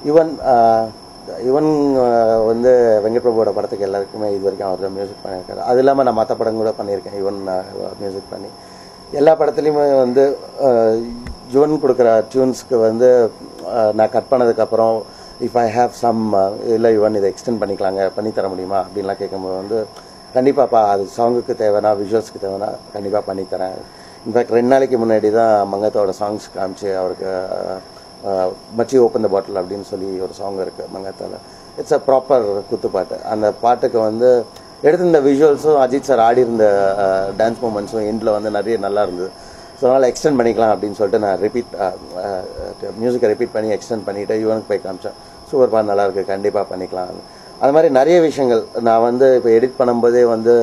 Even even வந்து வெங்கட் பிரபுவோட படத்துக்கு எல்லாருக்குமே இது வரைக்கும் அவர் மியூசிக் பண்ணியிருக்காரு. அது இல்லாமல் நான் மற்ற படம் கூட பண்ணியிருக்கேன் ஈவன் மியூசிக் பண்ணி. எல்லா படத்துலையுமே வந்து யுவன் கொடுக்குற டியூன்ஸ்க்கு வந்து நான் கட் பண்ணதுக்கப்புறம் இஃப் ஐ ஹேவ் சம் இல்லை யுவன் இதை எக்ஸ்டெண்ட் பண்ணிக்கலாங்க, பண்ணி தர முடியுமா அப்படின்லாம் கேட்கும்போது வந்து கண்டிப்பாப்பா அது சாங்குக்கு தேவைன்னா விஷுவல்ஸ்க்கு தேவைன்னா கண்டிப்பாக பண்ணித்தரேன். இன்ஃபேக்ட் 2 நாளைக்கு முன்னாடி தான் மங்கத்தோட சாங்ஸ் காமிச்சு அவருக்கு மச்சி ஓப்பன் த பாட்டில் அப்படின்னு சொல்லி ஒரு சாங் இருக்குது மங்கத்தால். It's a proper குத்துப்பாட்டு. அந்த பாட்டுக்கு வந்து எடுத்திருந்த விஷுவல்ஸும் அஜித் சார் ஆடி இருந்த டான்ஸ் மூமெண்ட்ஸும் எண்டில் வந்து நிறைய நல்லா இருந்தது. ஸோ அதனால் எக்ஸ்டெண்ட் பண்ணிக்கலாம் அப்படின்னு சொல்லிட்டு நான் மியூசிக்கை ரிப்பீட் பண்ணி எக்ஸ்டெண்ட் பண்ணிவிட்டு யுவனுக்கு போய் காமிச்சேன். சூப்பர் பாட்டு நல்லாயிருக்கு, கண்டிப்பாக பண்ணிக்கலாம். அது மாதிரி நிறைய விஷயங்கள் நான் வந்து இப்போ எடிட் பண்ணும்போதே வந்து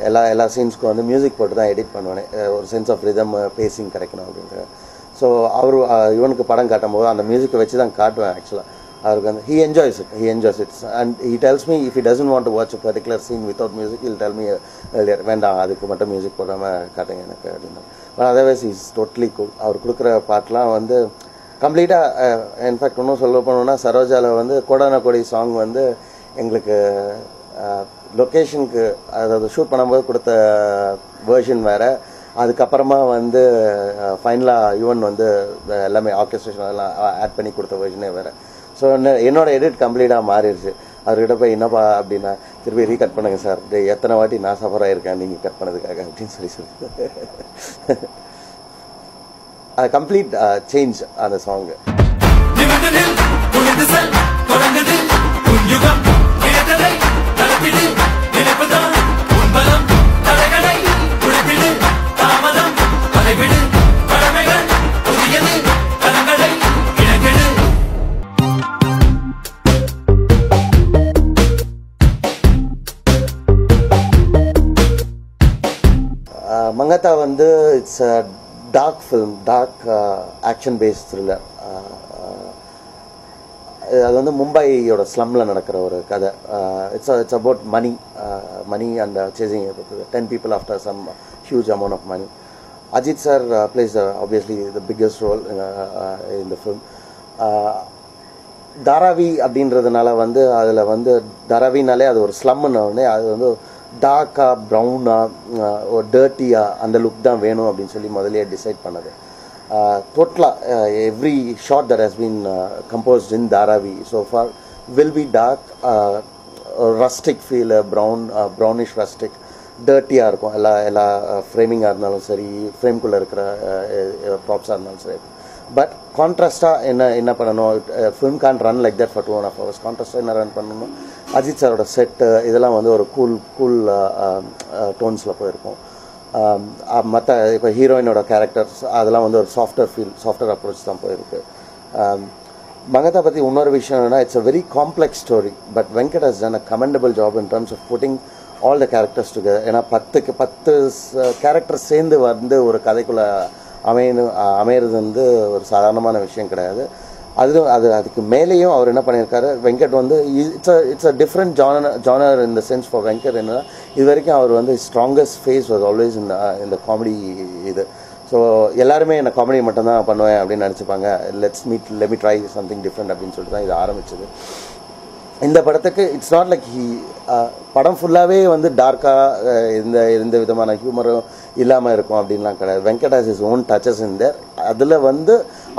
எல்லா சீன்ஸ்க்கும் வந்து மியூசிக் போட்டு தான் எடிட் பண்ணுவேன். ஒரு சென்ஸ் ஆஃப் ரிதம் பேசிங் கிடைக்கணும் அப்படின்ட்டு. ஸோ அவர் இவனுக்கு படம் காட்டும் போது அந்த மியூசிக்கை வச்சு தான் காட்டுவேன். ஆக்சுவலாக அவருக்கு வந்து he enjoys it and he tells me if he doesn't want to watch a particular scene without music he'll tell me earlier வேண்டாம் அதுக்கு மட்டும் மியூசிக் போடாமல் காட்டுங்க எனக்கு அப்படின்னு. But otherwise is totally cool. அவர் கொடுக்குற பாட்டெலாம் வந்து கம்ப்ளீட்டாக இன்ஃபேக்ட் இன்னும் சொல்ல போனோம்னா சரோஜாவில் வந்து கோடான கோடி சாங் வந்து எங்களுக்கு லொக்கேஷனுக்கு அதாவது ஷூட் பண்ணும்போது கொடுத்த வேர்ஷன் வேறு, அதுக்கப்புறமா வந்து ஃபைனலாக யுவன் வந்து எல்லாமே ஆர்கெஸ்ட்ரேஷன் எல்லாம் ஆட் பண்ணி கொடுத்த வேர்ஷனே வேறு. ஸோ என்னோட எடிட் கம்ப்ளீட்டாக மாறிடுச்சு. அவர்கிட்ட போய் என்னப்பா அப்படின்னா திருப்பி ரீகட் பண்ணுங்க சார், எத்தனை வாட்டி நான் சஃபர் ஆகிருக்கேன் நீங்கள் கட் பண்ணதுக்காக அப்படின்னு சொல்லி அது கம்ப்ளீட் சேஞ்ச் அந்த சாங்கு. மங்கத்தா வந்து it's a dark film, dark action based thriller. அது வந்து மும்பையோட ஸ்லம்மில் நடக்கிற ஒரு கதை. It's about money and chasing 10 people after some huge amount of money. Ajit sir plays obviously the biggest role in the film. Dharavi அப்படின்றதுனால வந்து அதில் வந்து தாராவினாலே அது ஒரு ஸ்லம்முன்னு உடனே அது வந்து டார்க்காக ப்ரௌனாக ஒரு டர்ட்டியாக அந்த லுக் தான் வேணும் அப்படின்னு சொல்லி முதலே டிசைட் பண்ணது. டோட்டலாக every shot that has been composed in Dharavi so far will be dark, rustic feel, brownish rustic, டர்ட்டியாக இருக்கும். எல்லா ஃப்ரேமிங்காக இருந்தாலும் சரி, ஃப்ரேம்குள்ளே இருக்கிற ப்ராப்ஸாக இருந்தாலும் சரி. பட் கான்ட்ராஸ்டாக என்ன பண்ணணும், film can run like that for 2.5 hours. கான்ட்ராஸ்டாக என்ன ரன் பண்ணணும், அஜித் சாரோட செட்டு இதெல்லாம் வந்து ஒரு கூல் டோன்ஸில் போயிருக்கும். மற்ற இப்போ ஹீரோயினோட கேரக்டர்ஸ் அதெல்லாம் வந்து ஒரு சாஃப்ட்வேர் அப்ரோச் தான் போயிருக்கு. மங்கத்தா பற்றி இன்னொரு விஷயம் என்னன்னா, it's a very complex story. But Venkat has done a commendable job in terms of putting all the characters together. ஏன்னா 10 கேரக்டர்ஸ் சேர்ந்து வந்து ஒரு கதைக்குள்ளே அமையிறது வந்து ஒரு சாதாரணமான விஷயம் கிடையாது. அதுக்கு மேலேயும் அவர் என்ன பண்ணியிருக்காரு, வெங்கட் வந்து it's a different genre in the sense for Venkat. என்னன்னா இது வரைக்கும் அவர் வந்து ஸ்ட்ராங்கஸ்ட் ஃபேஸ் வாஸ் ஆல்வேஸ் இந்த காமெடி இது. ஸோ எல்லாருமே என்ன காமெடி மட்டும்தான் பண்ணுவேன் அப்படின்னு நினச்சிப்பாங்க. Let me try something different அப்படின்னு சொல்லிட்டு தான் இது ஆரம்பிச்சது. இந்த படத்துக்கு இட்ஸ் நாட் லைக் படம் ஃபுல்லாகவே வந்து டார்க்காக எந்த விதமான ஹியூமரும் இல்லாமல் இருக்கும் அப்படின்லாம் கிடையாது. Venkat has his own touches in there. அதில் வந்து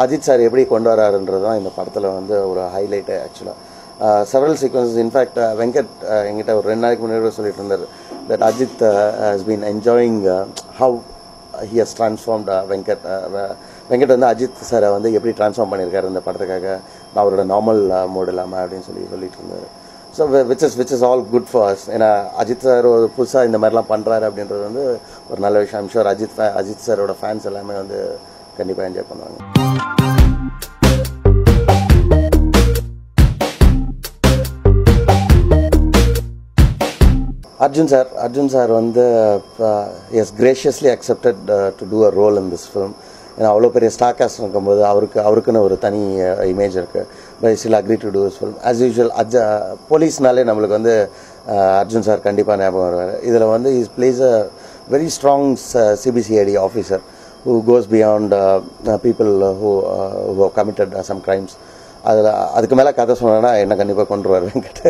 அஜித் சார் எப்படி கொண்டு வராருன்றது தான் இந்த படத்தில் வந்து ஒரு ஹைலைட்டு. ஆக்சுவலாக செவரல் சீக்வன்சஸ் இன்ஃபேக்ட் வெங்கட் எங்கிட்ட ஒரு 2 நாளைக்கு முன்னாடி சொல்லிட்டு இருந்தார் that Ajith has been enjoying how he has transformed Venkat வந்து அஜித் சாரை வந்து எப்படி ட்ரான்ஸ்ஃபார்ம் பண்ணியிருக்காரு இந்த படத்துக்காக, அவரோட நார்மல் மோட் இல்லாமல் அப்படின்னு சொல்லிட்டு இருந்தார். So which is all good for us. ஏன்னா அஜித் சார் ஒரு புதுசாக இந்த மாதிரிலாம் பண்ணுறாரு அப்படின்றது வந்து ஒரு நல்ல விஷயம். ஐம் ஷூர் அஜித் சாரோட ஃபேன்ஸ் எல்லாமே வந்து கண்டிப்பாக என்ஜாய் பண்ணுவாங்க. அர்ஜுன் சார் வந்து has graciously accepted to do a role in this film. ஏன்னா அவ்வளோ பெரிய ஸ்டார் காஸ்ட் இருக்கும்போது அவருக்குன்னு ஒரு தனி இமேஜ் இருக்குது. But still agree to do this film. As usual போலீஸ்னாலே நம்மளுக்கு வந்து அர்ஜுன் சார் கண்டிப்பாக ஞாபகம் வருவார். இதில் வந்து he plays a very strong CBCID officer who goes beyond people who have committed some crimes. அதுக்கு மேலே கதை சொன்னேன்னா என்ன கண்டிப்பாக கொண்டு வருவேன் கிட்ட.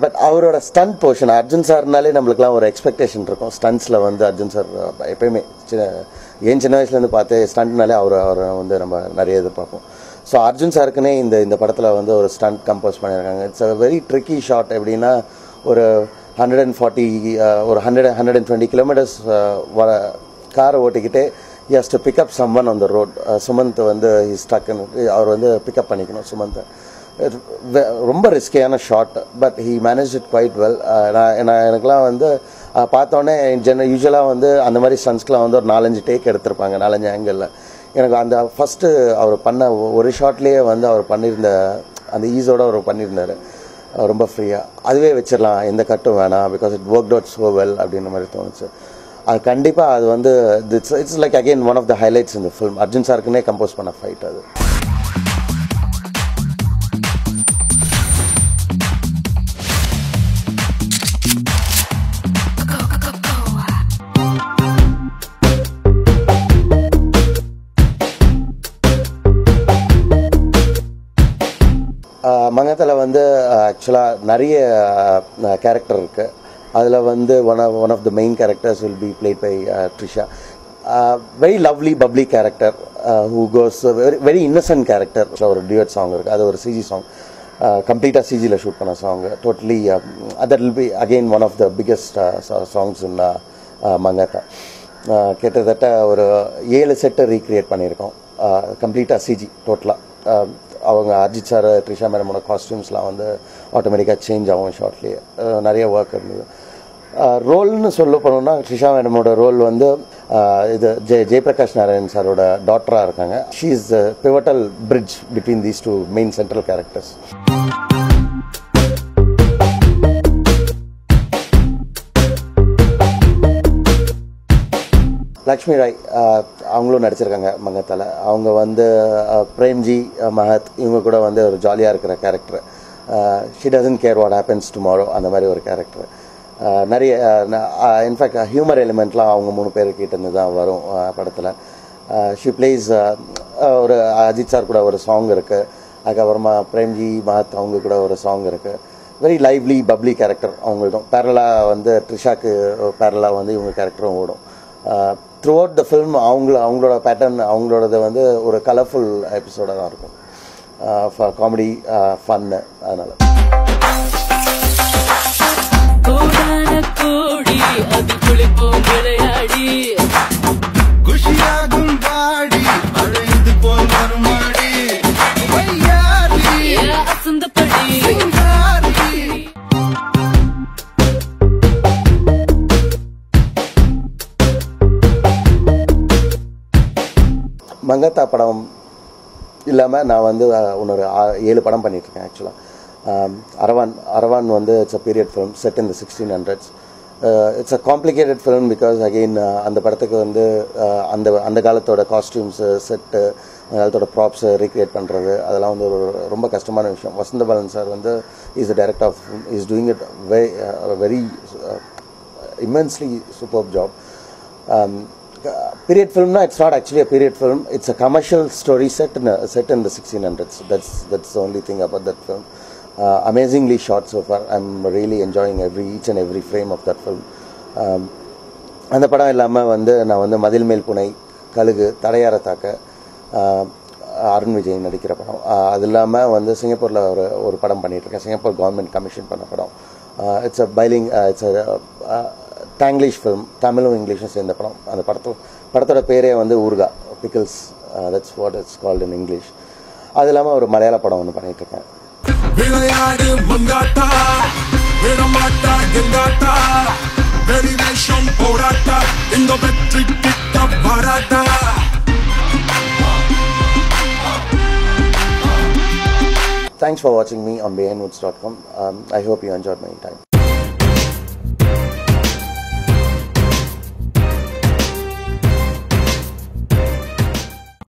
பட் அவரோட ஸ்டண்ட் போர்ஷன் அர்ஜுன் சார்னாலே நம்மளுக்குலாம் ஒரு எக்ஸ்பெக்டேஷன் இருக்கும். ஸ்டண்ட்ஸில் வந்து அர்ஜுன் சார் எப்பயுமே சின்ன வயசுலேருந்து பார்த்து ஸ்டண்ட்னாலே அவரை வந்து நம்ம நிறைய எதிர்பார்ப்போம். ஸோ அர்ஜுன் சாருக்குன்னே இந்த படத்தில் வந்து ஒரு ஸ்டண்ட் கம்போஸ் பண்ணியிருக்காங்க. It's a very tricky shot. எப்படின்னா ஒரு 120 கிலோமீட்டர்ஸ் காரை ஓட்டிக்கிட்டே he has to pick up someone on the road. Sumanth வந்து ஸ்டக் அவர் வந்து பிக்கப் பண்ணிக்கணும் சுமந்த். ரொம்ப ரிஸ்கியான shot, but he manage it quite well. எனக்குலாம் வந்து பார்த்தோன்னே யூஸ்வலாக வந்து அந்த மாதிரி ஸ்டன்ஸ்க்குலாம் வந்து ஒரு 4-5 டேக் எடுத்திருப்பாங்க, 4-5 ஆங்கிளில். எனக்கு அந்த ஃபஸ்ட்டு அவர் பண்ண ஒரு ஷாட்லேயே வந்து அவர் பண்ணியிருந்த அந்த ஈஸோடு அவர் பண்ணியிருந்தார் ரொம்ப ஃப்ரீயாக. அதுவே வச்சிடலாம், எந்த கட்டும் வேணாம், because it work out so well அப்படின்ற மாதிரி தோணுச்சு. அது கண்டிப்பாக அது வந்து it's like again one of the highlights இந்த ஃபிலிம். அர்ஜுன் சாருக்குன்னே கம்போஸ் பண்ண ஃபைட் அது. மங்கத்தில் வந்து ஆக்சுவலாக நிறைய கேரக்டர் இருக்குது. அதில் வந்து one of the main characters will be played by Trisha. Very lovely bubbly character who goes very innocent character. ஒரு டியூட் சாங் இருக்குது, அது ஒரு சிஜி சாங், கம்ப்ளீட்டாக சிஜியில் ஷூட் பண்ண song. Totally that will be again one of the biggest songs in Mankatha. கிட்டத்தட்ட ஒரு 7 செட்டை ரீக்ரியேட் பண்ணியிருக்கோம், கம்ப்ளீட்டாக சிஜி டோட்டலாக. அவங்க அர்ஜித் சார் த்ரிஷா மேடமோட காஸ்டியூம்ஸ்லாம் வந்து ஆட்டோமேட்டிக்காக சேஞ்ச் ஆகும் ஷார்ட்லேயே. நிறைய ஒர்க் இருந்தது. ரோல்னு சொல்ல போனோம்னா த்ரிஷா மேடமோட ரோல் வந்து இது ஜெயபிரகாஷ் நாராயண் சாரோட டாட்டராக இருக்காங்க. She is the pivotal bridge between these 2 main central characters. Lakshmi Rai அவங்களும் நடிச்சிருக்காங்க மங்கத்தால். அவங்க வந்து பிரேம்ஜி மஹத் இவங்க கூட வந்து ஒரு ஜாலியாக இருக்கிற character. She doesn't care what happens tomorrow அந்த மாதிரி ஒரு கேரக்டர். நிறைய இன்ஃபேக்ட் ஹியூமர் எலிமெண்ட்லாம் அவங்க 3 பேர்கிட்ட இருந்து தான் வரும் படத்தில். ஷி பிளேஸ் ஒரு அஜித் சார் கூட ஒரு சாங் இருக்குது. அதுக்கப்புறமா பிரேம்ஜி மஹத் அவங்க கூட ஒரு சாங் இருக்குது. வெரி லைவ்லி பப்ளி கேரக்டர் அவங்களுக்கும். பேரலாக வந்து ட்ரிஷாக்கு பேரலாக வந்து இவங்க கேரக்டரும் ஓடும். த்ரூ அவுட் த ஃபில்ம் அவங்களோட பேட்டர்ன் அவங்களோடது வந்து ஒரு கலர்ஃபுல் எபிசோடாக தான் இருக்கும். Comedy fun. அதனால் மங்கத்தா படம் இல்லாமல் நான் வந்து இன்னொரு 7 படம் பண்ணிகிட்ருக்கேன் ஆக்சுவலாக. அரவான் வந்து it's a period film set in the 1600s. It's a complicated film because again அந்த படத்துக்கு வந்து அந்த காலத்தோட காஸ்டியூம்ஸு செட்டு, அந்த காலத்தோட ப்ராப்ஸை ரீக்ரியேட் பண்ணுறது அதெல்லாம் வந்து ஒரு ரொம்ப கஷ்டமான விஷயம். வசந்தபாலன் சார் வந்து is the director of is doing it very immensely superb job. Period film na, it's not actually a period film, it's a commercial story set in the 1600s. That's the only thing about that film. Amazingly shot so far. I'm really enjoying each and every frame of that film. அந்த படம் இல்லாமல் வந்து நான் வந்து மதில் மேல் புனை, கழுகு, தடையார தாக்க, அருண் விஜய் நடிக்கிற படம். அது இல்லாமல் வந்து சிங்கப்பூரில் ஒரு படம் பண்ணிகிட்ருக்கேன். சிங்கப்பூர் கவர்மெண்ட் கமிஷன் பண்ண படம். It's a bilingual, it's a Tanglish film, தமிழும் இங்கிலீஷும் சேர்ந்த படம். அந்த படத்தோட பேரே வந்து Ooruga, pickles, that's what it's called in English. அது இல்லாமல் ஒரு மலையாள படம் ஒன்று பண்ணிகிட்ருக்கேன். Thanks for watching me on behind woods.com. I hope you enjoyed my time.